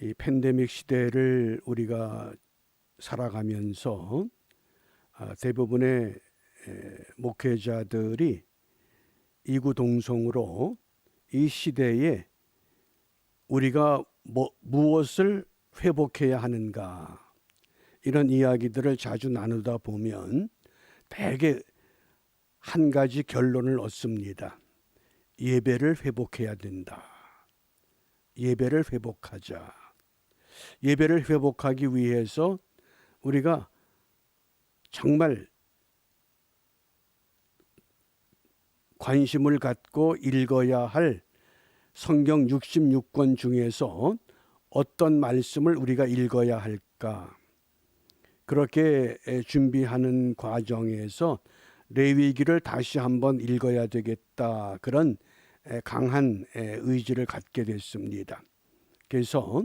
이 팬데믹 시대를 우리가 살아가면서 대부분의 목회자들이 이구동성으로 이 시대에 우리가 무엇을 회복해야 하는가, 이런 이야기들을 자주 나누다 보면 대개 한 가지 결론을 얻습니다. 예배를 회복해야 된다. 예배를 회복하자. 예배를 회복하기 위해서 우리가 정말 관심을 갖고 읽어야 할 성경 66권 중에서 어떤 말씀을 우리가 읽어야 할까? 그렇게 준비하는 과정에서 레위기를 다시 한번 읽어야 되겠다, 그런 강한 의지를 갖게 됐습니다. 그래서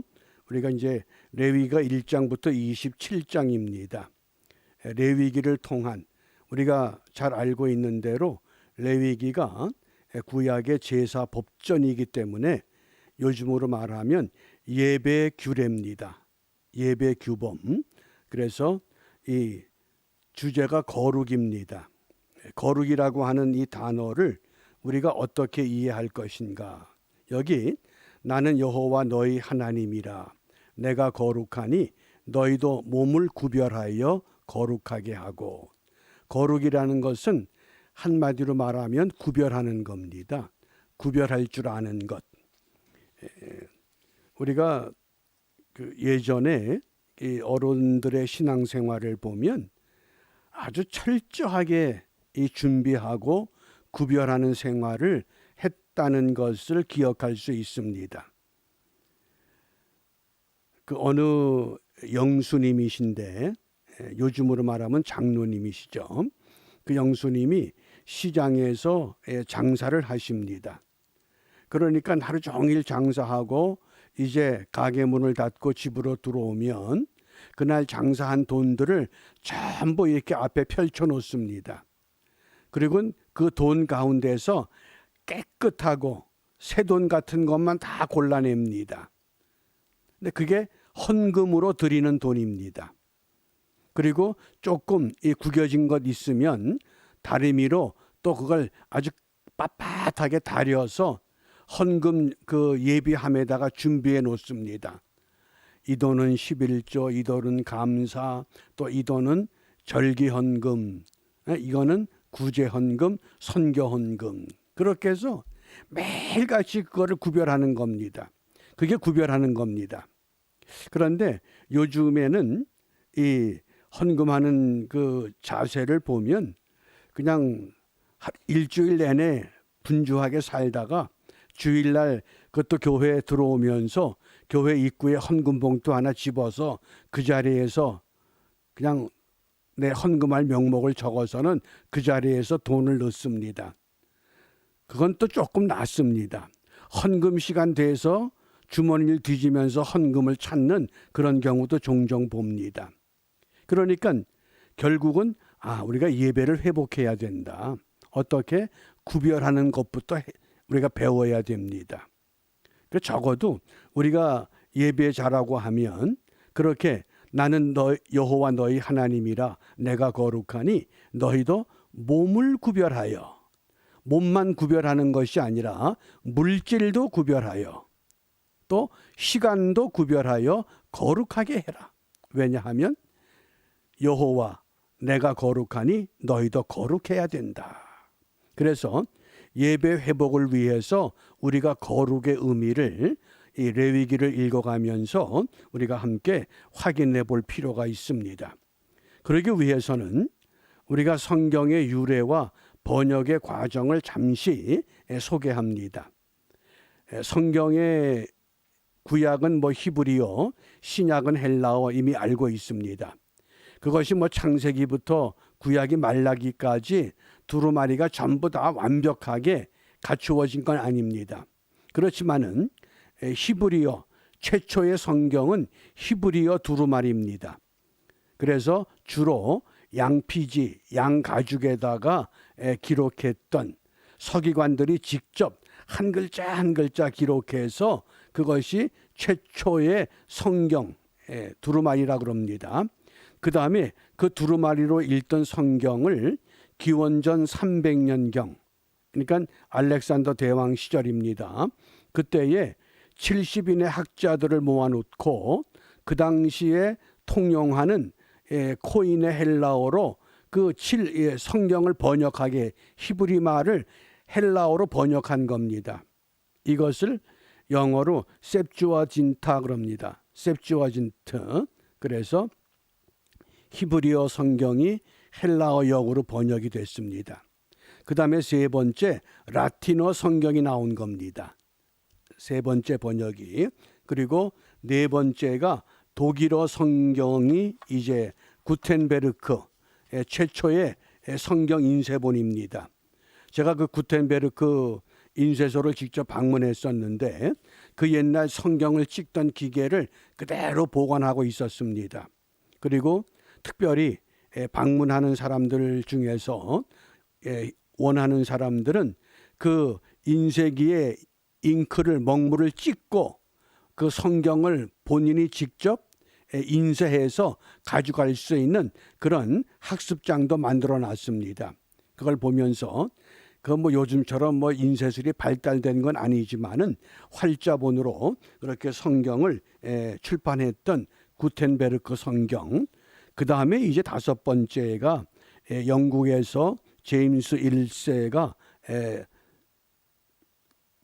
우리가 이제 레위기가 1장부터 27장입니다. 레위기를 통한, 우리가 잘 알고 있는 대로 레위기가 구약의 제사 법전이기 때문에 요즘으로 말하면 예배 규례입니다. 예배 규범. 그래서 이 주제가 거룩입니다. 거룩이라고 하는 이 단어를 우리가 어떻게 이해할 것인가? 여기 나는 여호와 너희 하나님이라, 내가 거룩하니 너희도 몸을 구별하여 거룩하게 하고. 거룩이라는 것은 한마디로 말하면 구별하는 겁니다. 구별할 줄 아는 것. 우리가 예전에 이 어른들의 신앙생활을 보면 아주 철저하게 이 준비하고 구별하는 생활을 했다는 것을 기억할 수 있습니다. 그 어느 영수님이신데, 요즘으로 말하면 장로님이시죠. 그 영수님이 시장에서 장사를 하십니다. 그러니까 하루 종일 장사하고 이제 가게 문을 닫고 집으로 들어오면 그날 장사한 돈들을 전부 이렇게 앞에 펼쳐 놓습니다. 그리고 그 돈 가운데서 깨끗하고 새 돈 같은 것만 다 골라냅니다. 근데 그게 헌금으로 드리는 돈입니다. 그리고 조금 이 구겨진 것 있으면 다리미로 또 그걸 아주 빳빳하게 다려서 헌금 그 예비함에다가 준비해 놓습니다. 이 돈은 11조, 이 돈은 감사, 또 이 돈은 절기헌금, 이거는 구제헌금, 선교헌금. 그렇게 해서 매일같이 그거를 구별하는 겁니다. 그게 구별하는 겁니다. 그런데 요즘에는 이 헌금하는 그 자세를 보면 그냥 일주일 내내 분주하게 살다가 주일날 그것도 교회에 들어오면서 교회 입구에 헌금 봉투 하나 집어서 그 자리에서 그냥 내 헌금할 명목을 적어서는 그 자리에서 돈을 넣습니다. 그건 또 조금 낫습니다. 헌금 시간 돼서 주머니를 뒤지면서 헌금을 찾는 그런 경우도 종종 봅니다. 그러니까 결국은 우리가 예배를 회복해야 된다. 어떻게 구별하는 것부터 우리가 배워야 됩니다. 적어도 우리가 예배 잘하고 하면 그렇게 나는 여호와 너희 하나님이라, 내가 거룩하니 너희도 몸을 구별하여, 몸만 구별하는 것이 아니라 물질도 구별하여 또 시간도 구별하여 거룩하게 해라. 왜냐하면 여호와 내가 거룩하니 너희도 거룩해야 된다. 그래서 예배 회복을 위해서 우리가 거룩의 의미를 이 레위기를 읽어가면서 우리가 함께 확인해 볼 필요가 있습니다. 그러기 위해서는 우리가 성경의 유래와 번역의 과정을 잠시 소개합니다. 성경의 구약은 히브리어, 신약은 헬라어 이미 알고 있습니다. 그것이 창세기부터 구약이 말라기까지 두루마리가 전부 다 완벽하게 갖추어진 건 아닙니다. 그렇지만은 히브리어, 최초의 성경은 히브리어 두루마리입니다. 그래서 주로 양피지, 양가죽에다가 기록했던 서기관들이 직접 한 글자 한 글자 기록해서 그것이 최초의 성경 두루마리라 그럽니다. 그 다음에 그 두루마리로 읽던 성경을 기원전 300년경, 그러니까 알렉산더 대왕 시절입니다. 그때에 70인의 학자들을 모아놓고 그 당시에 통용하는 코인의 헬라어로 그 성경을 번역하게 히브리 말을 헬라어로 번역한 겁니다. 이것을 영어로 셉주아진타 그럽니다. 셉주아진트. 그래서 히브리어 성경이 헬라어 역으로 번역이 됐습니다. 그 다음에 세 번째 라틴어 성경이 나온 겁니다. 세 번째 번역이. 그리고 네 번째가 독일어 성경이 이제 구텐베르크 최초의 성경 인쇄본입니다. 제가 그 구텐베르크 인쇄소를 직접 방문했었는데 그 옛날 성경을 찍던 기계를 그대로 보관하고 있었습니다. 그리고 특별히 방문하는 사람들 중에서 원하는 사람들은 그 인쇄기에 잉크를 먹물을 찍고 그 성경을 본인이 직접 인쇄해서 가져갈 수 있는 그런 학습장도 만들어 놨습니다. 그걸 보면서 그 뭐 요즘처럼 뭐 인쇄술이 발달된 건 아니지만은 활자본으로 그렇게 성경을 출판했던 구텐베르크 성경. 그 다음에 이제 다섯 번째가 영국에서 제임스 1세가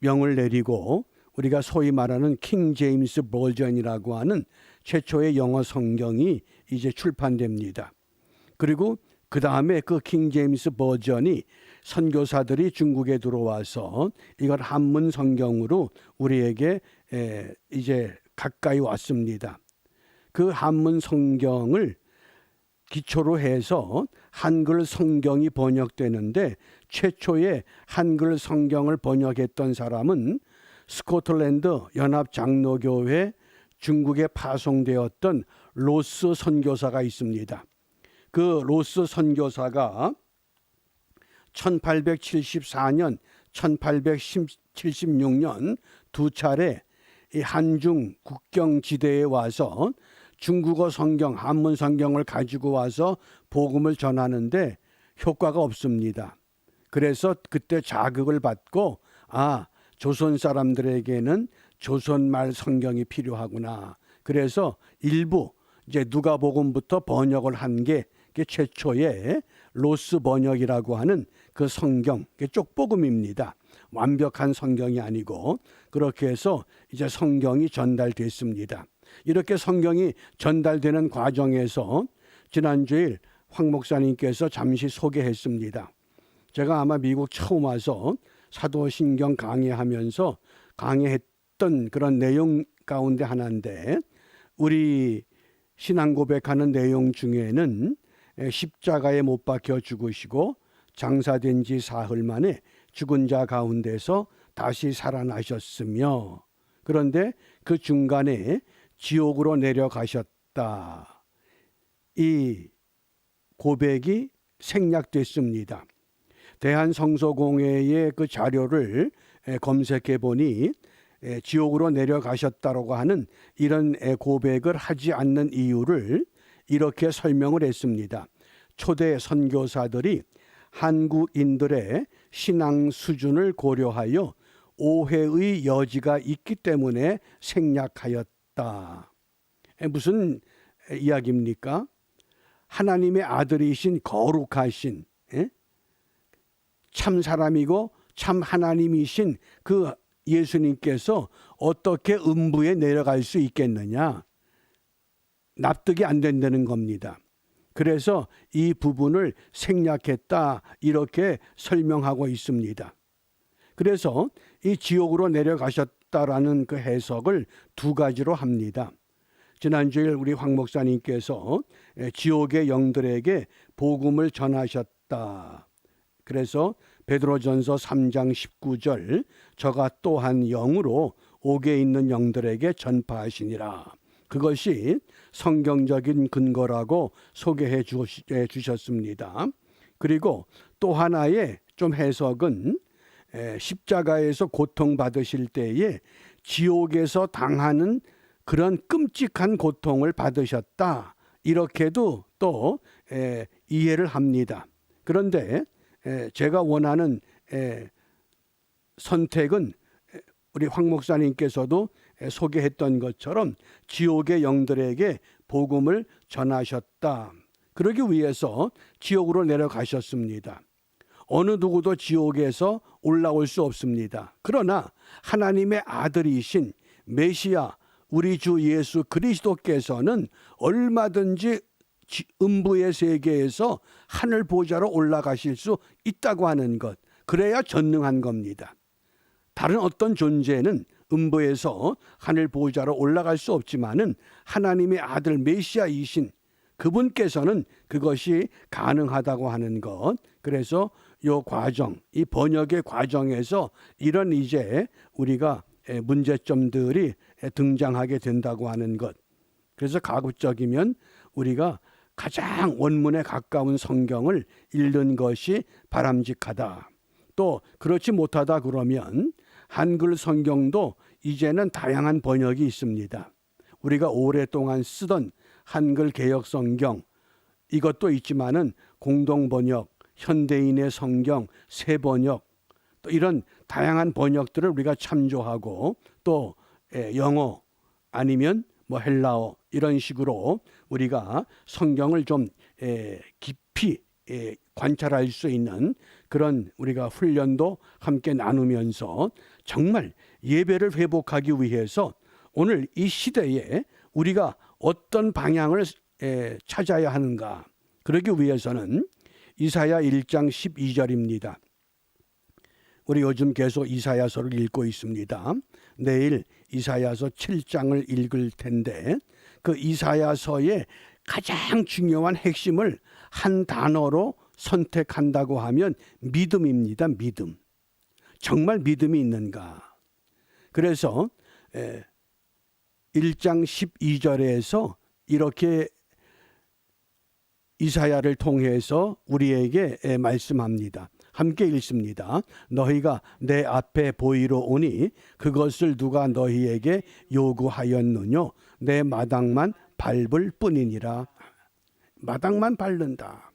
명을 내리고 우리가 소위 말하는 킹 제임스 버전이라고 하는 최초의 영어 성경이 이제 출판됩니다. 그리고 그 다음에 그 킹 제임스 버전이 선교사들이 중국에 들어와서 이걸 한문 성경으로 우리에게 이제 가까이 왔습니다. 그 한문 성경을 기초로 해서 한글 성경이 번역되는데 최초의 한글 성경을 번역했던 사람은 스코틀랜드 연합장로교회 중국에 파송되었던 로스 선교사가 있습니다. 그 로스 선교사가 1874년, 1876년 두 차례 이 한중 국경지대에 와서 중국어 성경, 한문 성경을 가지고 와서 복음을 전하는데 효과가 없습니다. 그래서 그때 자극을 받고 조선 사람들에게는 조선말 성경이 필요하구나. 그래서 일부 이제 누가복음부터 번역을 한 게 최초의 로스 번역이라고 하는 그 성경, 쪽복음입니다. 완벽한 성경이 아니고 그렇게 해서 이제 성경이 전달됐습니다. 이렇게 성경이 전달되는 과정에서 지난주일 황 목사님께서 잠시 소개했습니다. 제가 아마 미국 처음 와서 사도신경 강의하면서 강의했던 그런 내용 가운데 하나인데 우리 신앙 고백하는 내용 중에는 십자가에 못 박혀 죽으시고 장사된 지 사흘 만에 죽은 자 가운데서 다시 살아나셨으며 그런데 그 중간에 지옥으로 내려가셨다. 이 고백이 생략됐습니다. 대한성서공회의 그 자료를 검색해 보니 지옥으로 내려가셨다고 하는 이런 고백을 하지 않는 이유를 이렇게 설명을 했습니다. 초대 선교사들이 한국인들의 신앙 수준을 고려하여 오해의 여지가 있기 때문에 생략하였다. 무슨 이야기입니까? 하나님의 아들이신 거룩하신 참 사람이고 참 하나님이신 그 예수님께서 어떻게 음부에 내려갈 수 있겠느냐? 납득이 안 된다는 겁니다. 그래서 이 부분을 생략했다 이렇게 설명하고 있습니다. 그래서 이 지옥으로 내려가셨다라는 그 해석을 두 가지로 합니다. 지난주에 우리 황 목사님께서 지옥의 영들에게 복음을 전하셨다. 그래서 베드로전서 3장 19절 저가 또한 영으로 옥에 있는 영들에게 전파하시니라. 그것이 성경적인 근거라고 소개해 주셨습니다. 그리고 또 하나의 좀 해석은 십자가에서 고통받으실 때에 지옥에서 당하는 그런 끔찍한 고통을 받으셨다. 이렇게도 또 이해를 합니다. 그런데 제가 원하는 선택은 우리 황 목사님께서도 소개했던 것처럼 지옥의 영들에게 복음을 전하셨다. 그러기 위해서 지옥으로 내려가셨습니다. 어느 누구도 지옥에서 올라올 수 없습니다. 그러나 하나님의 아들이신 메시아 우리 주 예수 그리스도께서는 얼마든지 음부의 세계에서 하늘 보좌로 올라가실 수 있다고 하는 것, 그래야 전능한 겁니다. 다른 어떤 존재는 음부에서 하늘 보좌로 올라갈 수 없지만은 하나님의 아들 메시아이신 그분께서는 그것이 가능하다고 하는 것. 그래서 이 과정, 이 번역의 과정에서 이런 이제 우리가 문제점들이 등장하게 된다고 하는 것. 그래서 가급적이면 우리가 가장 원문에 가까운 성경을 읽는 것이 바람직하다. 또 그렇지 못하다 그러면 한글 성경도 이제는 다양한 번역이 있습니다. 우리가 오랫동안 쓰던 한글 개역 성경 이것도 있지만은 공동 번역, 현대인의 성경, 새 번역 또 이런 다양한 번역들을 우리가 참조하고 또 영어 아니면 뭐 헬라어 이런 식으로 우리가 성경을 좀 깊이 관찰할 수 있는 그런 우리가 훈련도 함께 나누면서 정말 예배를 회복하기 위해서 오늘 이 시대에 우리가 어떤 방향을 찾아야 하는가. 그러기 위해서는 이사야 1장 12절입니다. 우리 요즘 계속 이사야서를 읽고 있습니다. 내일 이사야서 7장을 읽을 텐데 그 이사야서의 가장 중요한 핵심을 한 단어로 선택한다고 하면 믿음입니다. 믿음. 정말 믿음이 있는가. 그래서 1장 12절에서 이렇게 이사야를 통해서 우리에게 말씀합니다. 함께 읽습니다. 너희가 내 앞에 보이러 오니 그것을 누가 너희에게 요구하였느냐. 내 마당만 밟을 뿐이니라. 마당만 밟는다.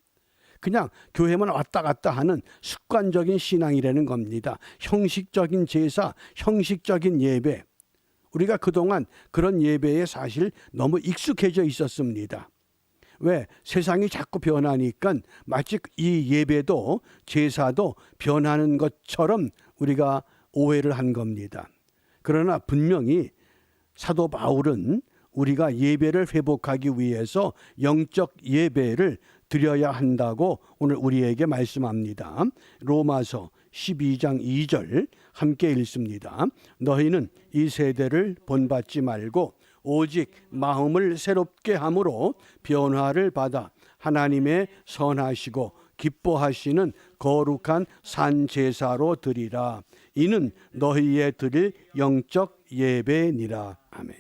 그냥 교회만 왔다 갔다 하는 습관적인 신앙이라는 겁니다. 형식적인 제사, 형식적인 예배. 우리가 그동안 그런 예배에 사실 너무 익숙해져 있었습니다. 왜? 세상이 자꾸 변하니까 마치 이 예배도 제사도 변하는 것처럼 우리가 오해를 한 겁니다. 그러나 분명히 사도 바울은 우리가 예배를 회복하기 위해서 영적 예배를 드려야 한다고 오늘 우리에게 말씀합니다. 로마서 12장 2절 함께 읽습니다. 너희는 이 세대를 본받지 말고 오직 마음을 새롭게 함으로 변화를 받아 하나님의 선하시고 기뻐하시는 거룩한 산제사로 드리라. 이는 너희의 드릴 영적 예배니라. 아멘.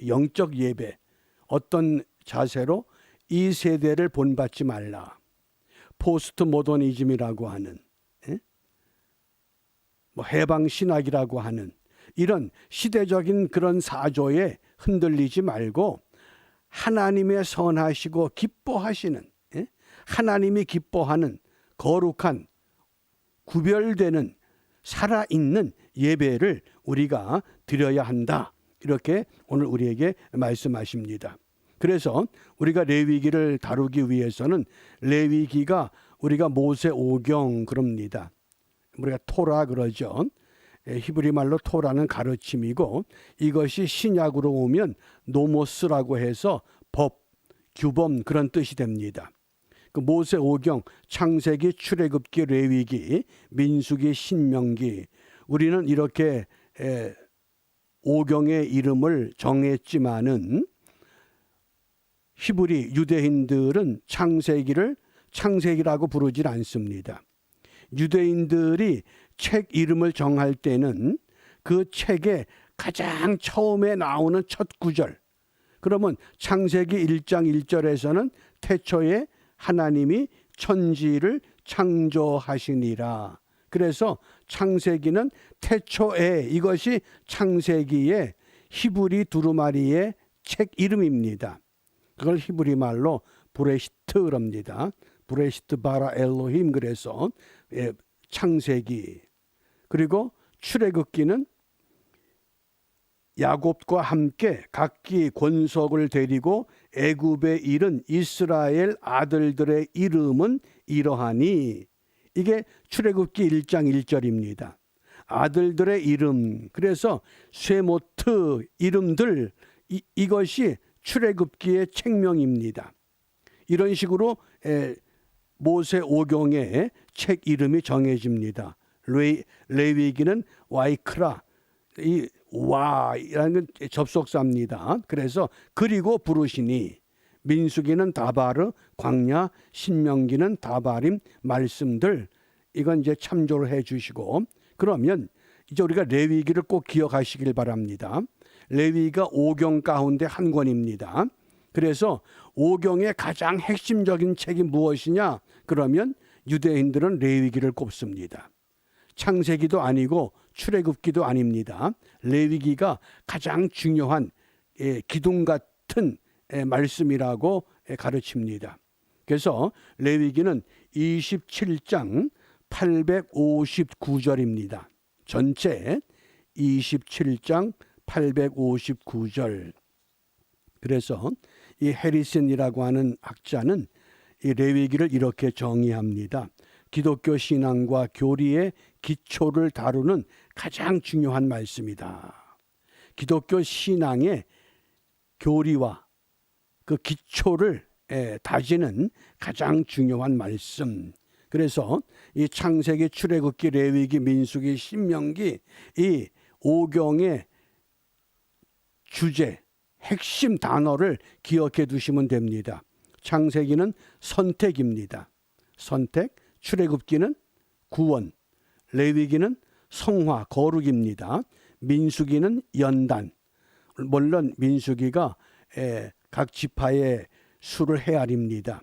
영적 예배. 어떤 자세로? 이 세대를 본받지 말라. 포스트 모더니즘이라고 하는 뭐 해방신학이라고 하는 이런 시대적인 그런 사조에 흔들리지 말고 하나님의 선하시고 기뻐하시는 하나님이 기뻐하는 거룩한 구별되는 살아있는 예배를 우리가 드려야 한다. 이렇게 오늘 우리에게 말씀하십니다. 그래서 우리가 레위기를 다루기 위해서는 레위기가 우리가 모세 오경 그럽니다. 우리가 토라 그러죠. 히브리 말로 토라는 가르침이고 이것이 신약으로 오면 노모스라고 해서 법, 규범 그런 뜻이 됩니다. 그 모세 오경, 창세기, 출애굽기, 레위기, 민수기, 신명기 우리는 이렇게 오경의 이름을 정했지만은 히브리 유대인들은 창세기를 창세기라고 부르질 않습니다. 유대인들이 책 이름을 정할 때는 그 책의 가장 처음에 나오는 첫 구절. 그러면 창세기 1장 1절에서는 태초에 하나님이 천지를 창조하시니라. 그래서 창세기는 태초에, 이것이 창세기의 히브리 두루마리의 책 이름입니다. 그걸 히브리 말로 브레시트랍니다. 브레시트 바라 엘로힘. 그래서 창세기. 그리고 출애굽기는 야곱과 함께 각기 권속을 데리고 애굽에 이른 이스라엘 아들들의 이름은 이러하니, 이게 출애굽기 1장 1절입니다. 아들들의 이름, 그래서 쇠모트 이름들, 이것이 출애굽기의 책명입니다. 이런 식으로 모세 오경의 책 이름이 정해집니다. 레위기는 와이크라, 이 와라는 건 접속사입니다. 그래서 그리고 부르시니, 민수기는 다바르, 광야, 신명기는 다바림 말씀들, 이건 이제 참조를 해 주시고, 그러면 이제 우리가 레위기를 꼭 기억하시길 바랍니다. 레위기가 오경 가운데 한 권입니다. 그래서 오경의 가장 핵심적인 책이 무엇이냐? 그러면 유대인들은 레위기를 꼽습니다. 창세기도 아니고 출애굽기도 아닙니다. 레위기가 가장 중요한 기둥 같은 말씀이라고 가르칩니다. 그래서 레위기는 27장 859절입니다. 전체 27장 859절. 그래서 이 해리슨이라고 하는 학자는 이 레위기를 이렇게 정의합니다. 기독교 신앙과 교리의 기초를 다루는 가장 중요한 말씀이다. 기독교 신앙의 교리와 그 기초를 다지는 가장 중요한 말씀. 그래서 이 창세기, 출애굽기, 레위기, 민수기, 신명기, 이 오경의 주제, 핵심 단어를 기억해 두시면 됩니다. 창세기는 선택입니다. 선택. 출애굽기는 구원, 레위기는 성화, 거룩입니다. 민수기는 연단. 물론 민수기가 각 지파의 수를 헤아립니다.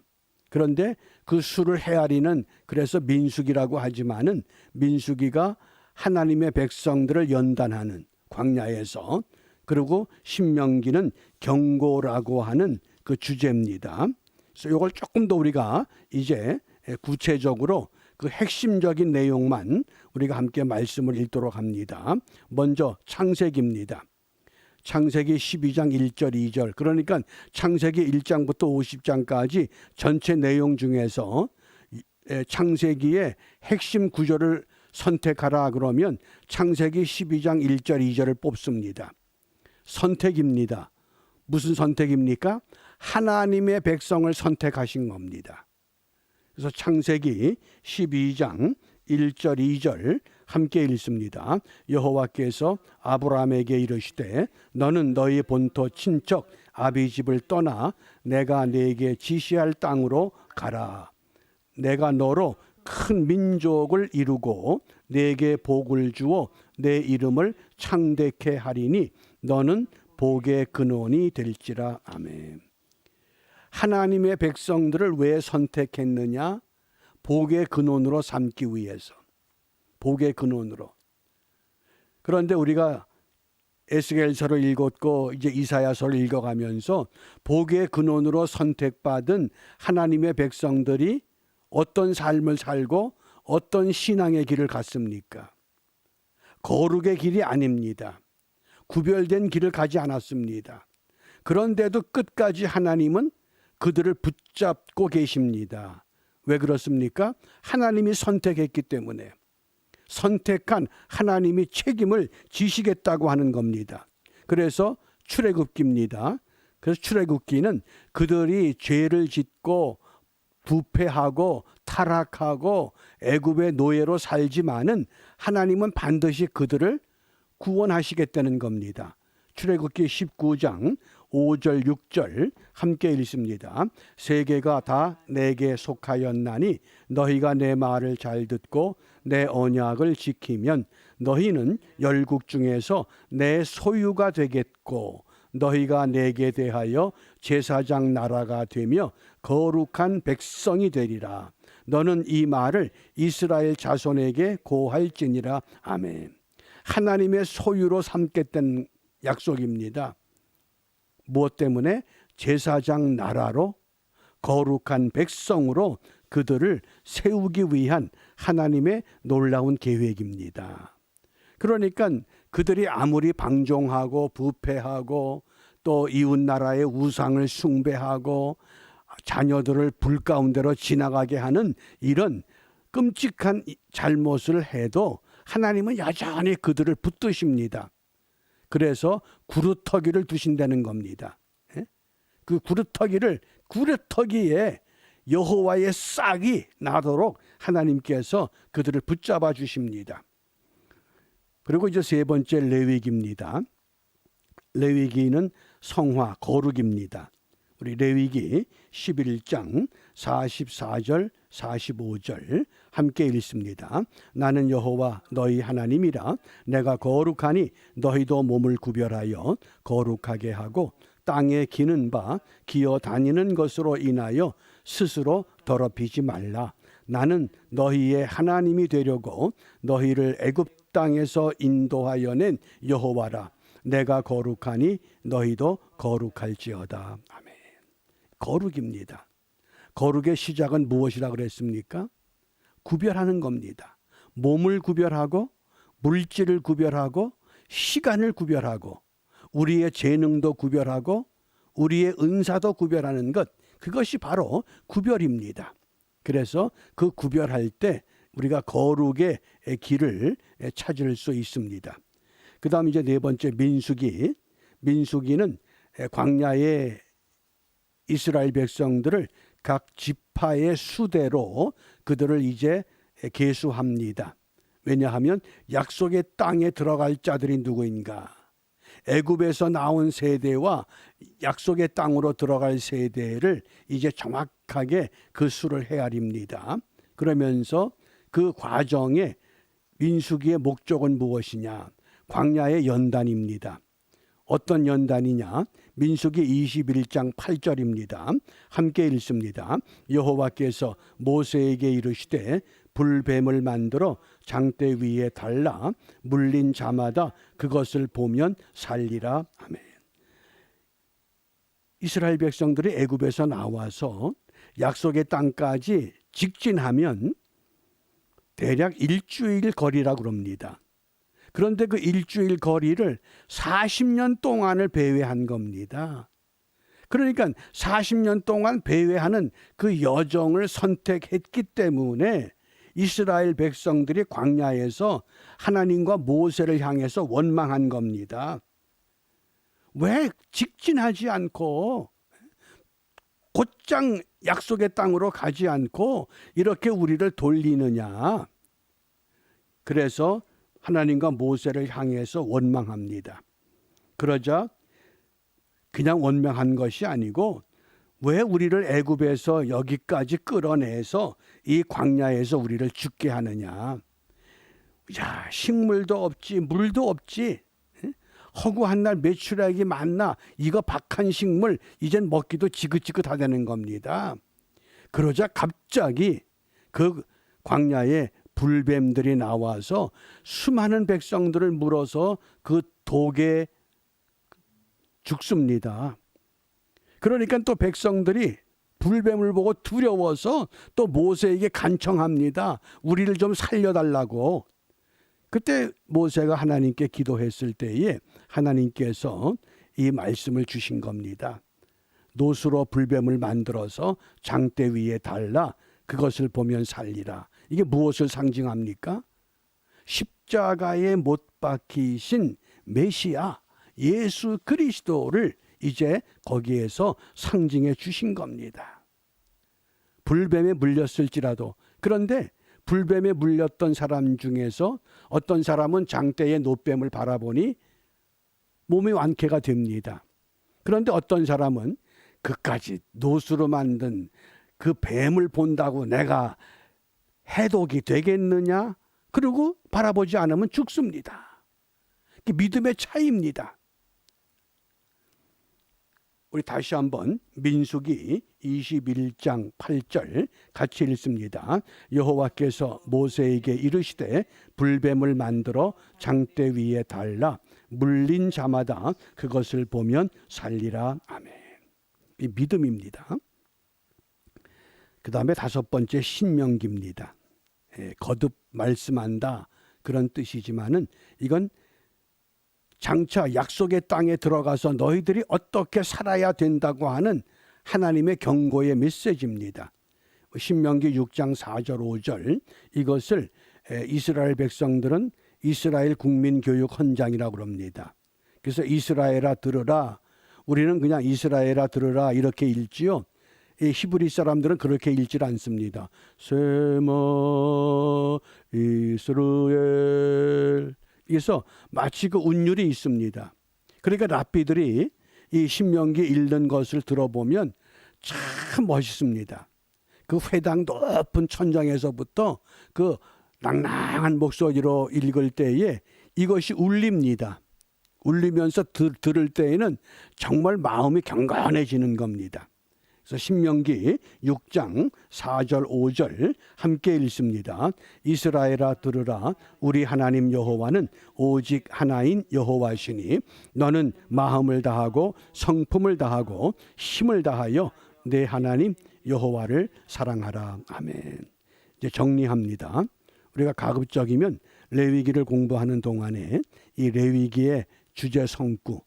그런데 그 수를 헤아리는, 그래서 민수기라고 하지만은 민수기가 하나님의 백성들을 연단하는 광야에서, 그리고 신명기는 경고라고 하는 그 주제입니다. 그래서 이걸 조금 더 우리가 이제 구체적으로 그 핵심적인 내용만 우리가 함께 말씀을 읽도록 합니다. 먼저 창세기입니다. 창세기 12장 1절 2절. 그러니까 창세기 1장부터 50장까지 전체 내용 중에서 창세기의 핵심 구절을 선택하라 그러면 창세기 12장 1절 2절을 뽑습니다. 선택입니다. 무슨 선택입니까? 하나님의 백성을 선택하신 겁니다. 그래서 창세기 12장 1절 2절 함께 읽습니다. 여호와께서 아브라함에게 이르시되 너는 너희 본토 친척 아비집을 떠나 내가 네게 지시할 땅으로 가라. 내가 너로 큰 민족을 이루고 네게 복을 주어 내 이름을 창대케 하리니 너는 복의 근원이 될지라. 아멘. 하나님의 백성들을 왜 선택했느냐? 복의 근원으로 삼기 위해서. 복의 근원으로. 그런데 우리가 에스겔서를 읽었고 이제 이사야서를 읽어가면서 복의 근원으로 선택받은 하나님의 백성들이 어떤 삶을 살고 어떤 신앙의 길을 갔습니까? 거룩의 길이 아닙니다. 구별된 길을 가지 않았습니다. 그런데도 끝까지 하나님은 그들을 붙잡고 계십니다. 왜 그렇습니까? 하나님이 선택했기 때문에. 선택한 하나님이 책임을 지시겠다고 하는 겁니다. 그래서 출애굽기입니다. 그래서 출애굽기는 그들이 죄를 짓고 부패하고 타락하고 애굽의 노예로 살지만은 하나님은 반드시 그들을 구원하시겠다는 겁니다. 출애굽기 19장 5절 6절 함께 읽습니다. 세계가 다 내게 속하였나니 너희가 내 말을 잘 듣고 내 언약을 지키면 너희는 열국 중에서 내 소유가 되겠고 너희가 내게 대하여 제사장 나라가 되며 거룩한 백성이 되리라. 너는 이 말을 이스라엘 자손에게 고할지니라. 아멘. 하나님의 소유로 삼겠다는 약속입니다. 무엇 때문에? 제사장 나라로 거룩한 백성으로 그들을 세우기 위한 하나님의 놀라운 계획입니다. 그러니까 그들이 아무리 방종하고 부패하고 또 이웃 나라의 우상을 숭배하고 자녀들을 불 가운데로 지나가게 하는 이런 끔찍한 잘못을 해도 하나님은 여전히 그들을 붙드십니다. 그래서 구루터기를 두신다는 겁니다. 그 구루터기에 여호와의 싹이 나도록 하나님께서 그들을 붙잡아 주십니다. 그리고 이제 세 번째 레위기입니다. 레위기는 성화, 거룩입니다. 우리 레위기 11장 44절 45절 함께 읽습니다. 나는 여호와 너희 하나님이라. 내가 거룩하니 너희도 몸을 구별하여 거룩하게 하고 땅에 기는 바 기어 다니는 것으로 인하여 스스로 더럽히지 말라. 나는 너희의 하나님이 되려고 너희를 애굽 땅에서 인도하여 낸 여호와라. 내가 거룩하니 너희도 거룩할지어다. 아멘. 거룩입니다. 거룩의 시작은 무엇이라 그랬습니까? 구별하는 겁니다. 몸을 구별하고 물질을 구별하고 시간을 구별하고 우리의 재능도 구별하고 우리의 은사도 구별하는 것, 그것이 바로 구별입니다. 그래서 그 구별할 때 우리가 거룩의 길을 찾을 수 있습니다. 그 다음 이제 네 번째 민수기는 광야의 이스라엘 백성들을 각 지파의 수대로 그들을 이제 계수합니다. 왜냐하면 약속의 땅에 들어갈 자들이 누구인가? 애굽에서 나온 세대와 약속의 땅으로 들어갈 세대를 이제 정확하게 그 수를 헤아립니다. 그러면서 그 과정에 민수기의 목적은 무엇이냐? 광야의 연단입니다. 어떤 연단이냐? 민수기 21장 8절입니다. 함께 읽습니다. 여호와께서 모세에게 이르시되 불뱀을 만들어 장대 위에 달라 물린 자마다 그것을 보면 살리라. 아멘. 이스라엘 백성들이 애굽에서 나와서 약속의 땅까지 직진하면 대략 일주일 거리라 그럽니다. 그런데 그 일주일 거리를 40년 동안을 배회한 겁니다. 그러니까 40년 동안 배회하는 그 여정을 선택했기 때문에 이스라엘 백성들이 광야에서 하나님과 모세를 향해서 원망한 겁니다. 왜 직진하지 않고 곧장 약속의 땅으로 가지 않고 이렇게 우리를 돌리느냐? 그래서 하나님과 모세를 향해서 원망합니다. 그러자 그냥 원망한 것이 아니고 왜 우리를 애굽에서 여기까지 끌어내서 이 광야에서 우리를 죽게 하느냐? 야, 식물도 없지, 물도 없지. 허구한 날 메추라기 만나 이거 박한 식물 이젠 먹기도 지긋지긋하다는 겁니다. 그러자 갑자기 그 광야에 불뱀들이 나와서 수많은 백성들을 물어서 그 독에 죽습니다. 그러니까 또 백성들이 불뱀을 보고 두려워서 또 모세에게 간청합니다. 우리를 좀 살려달라고. 그때 모세가 하나님께 기도했을 때에 하나님께서 이 말씀을 주신 겁니다. 노수로 불뱀을 만들어서 장대 위에 달라 그것을 보면 살리라. 이게 무엇을 상징합니까? 십자가에 못 박히신 메시아 예수 그리스도를 이제 거기에서 상징해 주신 겁니다. 불뱀에 물렸을지라도, 그런데 불뱀에 물렸던 사람 중에서 어떤 사람은 장대의 노뱀을 바라보니 몸이 완쾌가 됩니다. 그런데 어떤 사람은 그까지 노수로 만든 그 뱀을 본다고 내가 해독이 되겠느냐? 그리고 바라보지 않으면 죽습니다. 믿음의 차이입니다. 우리 다시 한번 민수기 21장 8절 같이 읽습니다. 여호와께서 모세에게 이르시되 불뱀을 만들어 장대 위에 달라 물린 자마다 그것을 보면 살리라. 아멘. 이 믿음입니다. 그 다음에 다섯 번째 신명기입니다. 거듭 말씀한다 그런 뜻이지만은 이건 장차 약속의 땅에 들어가서 너희들이 어떻게 살아야 된다고 하는 하나님의 경고의 메시지입니다. 신명기 6장 4절 5절 이것을 이스라엘 백성들은 이스라엘 국민교육 헌장이라고 합니다. 그래서 이스라엘아 들으라, 우리는 그냥 이스라엘아 들으라 이렇게 읽지요. 이 히브리 사람들은 그렇게 읽질 않습니다. 세마 이스라엘. 그래서 마치 그 운율이 있습니다. 그러니까 랍비들이 이 신명기 읽는 것을 들어보면 참 멋있습니다. 그 회당 높은 천장에서부터 그 낭낭한 목소리로 읽을 때에 이것이 울립니다. 울리면서 들을 때에는 정말 마음이 경건해지는 겁니다. 그래서 신명기 6장 4절 5절 함께 읽습니다. 이스라엘아 들으라, 우리 하나님 여호와는 오직 하나인 여호와시니 너는 마음을 다하고 성품을 다하고 힘을 다하여 내 하나님 여호와를 사랑하라. 아멘. 이제 정리합니다. 우리가 가급적이면 레위기를 공부하는 동안에 이 레위기의 주제 성구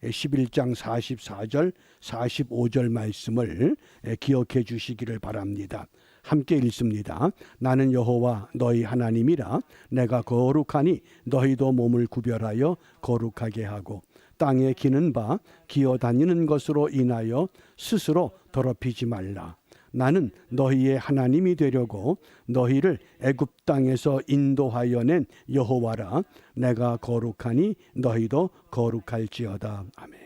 11장 44절 45절 말씀을 기억해 주시기를 바랍니다. 함께 읽습니다. 나는 여호와 너희 하나님이라. 내가 거룩하니 너희도 몸을 구별하여 거룩하게 하고 땅에 기는 바 기어다니는 것으로 인하여 스스로 더럽히지 말라. 나는 너희의 하나님이 되려고 너희를 애굽 땅에서 인도하여 낸 여호와라. 내가 거룩하니 너희도 거룩할지어다. 아멘.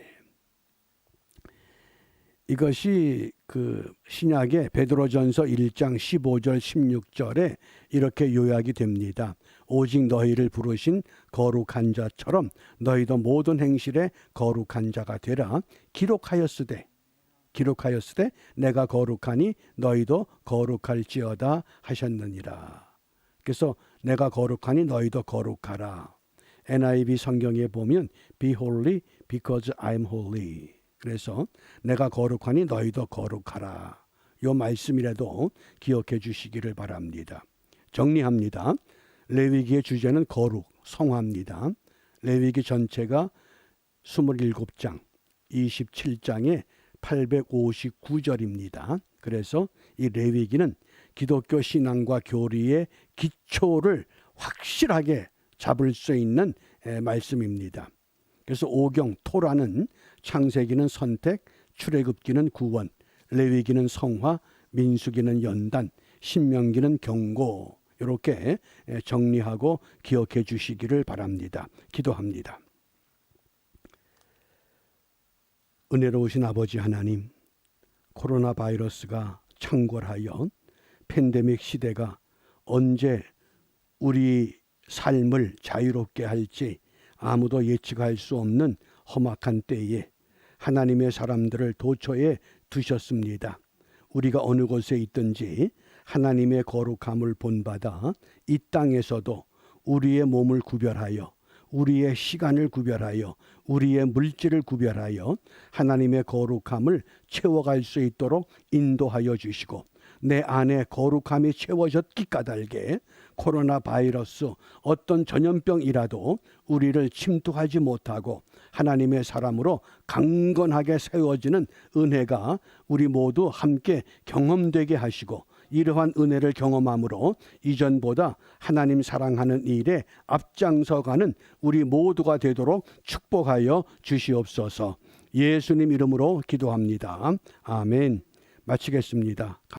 이것이 그 신약의 베드로전서 1장 15절 16절에 이렇게 요약이 됩니다. 오직 너희를 부르신 거룩한 자처럼 너희도 모든 행실에 거룩한 자가 되라. 기록하였으되 내가 거룩하니 너희도 거룩할지어다 하셨느니라. 그래서 내가 거룩하니 너희도 거룩하라. NIV 성경에 보면 Be holy because I'm holy. 그래서 내가 거룩하니 너희도 거룩하라. 이 말씀이라도 기억해 주시기를 바랍니다. 정리합니다. 레위기의 주제는 거룩, 성화입니다. 레위기 전체가 27장, 27장에 859절입니다. 그래서 이 레위기는 기독교 신앙과 교리의 기초를 확실하게 잡을 수 있는 말씀입니다. 그래서 오경 토라는 창세기는 선택, 출애굽기는 구원, 레위기는 성화, 민수기는 연단, 신명기는 경고, 이렇게 정리하고 기억해 주시기를 바랍니다. 기도합니다. 은혜로우신 아버지 하나님, 코로나 바이러스가 창궐하여 팬데믹 시대가 언제 우리 삶을 자유롭게 할지 아무도 예측할 수 없는 험악한 때에 하나님의 사람들을 도처에 두셨습니다. 우리가 어느 곳에 있든지 하나님의 거룩함을 본받아 이 땅에서도 우리의 몸을 구별하여 우리의 시간을 구별하여 우리의 물질을 구별하여 하나님의 거룩함을 채워갈 수 있도록 인도하여 주시고 내 안에 거룩함이 채워졌기 까닭에 코로나 바이러스 어떤 전염병이라도 우리를 침투하지 못하고 하나님의 사람으로 강건하게 세워지는 은혜가 우리 모두 함께 경험되게 하시고 이러한 은혜를 경험함으로 이전보다 하나님 사랑하는 일에 앞장서가는 우리 모두가 되도록 축복하여 주시옵소서. 예수님 이름으로 기도합니다. 아멘. 마치겠습니다.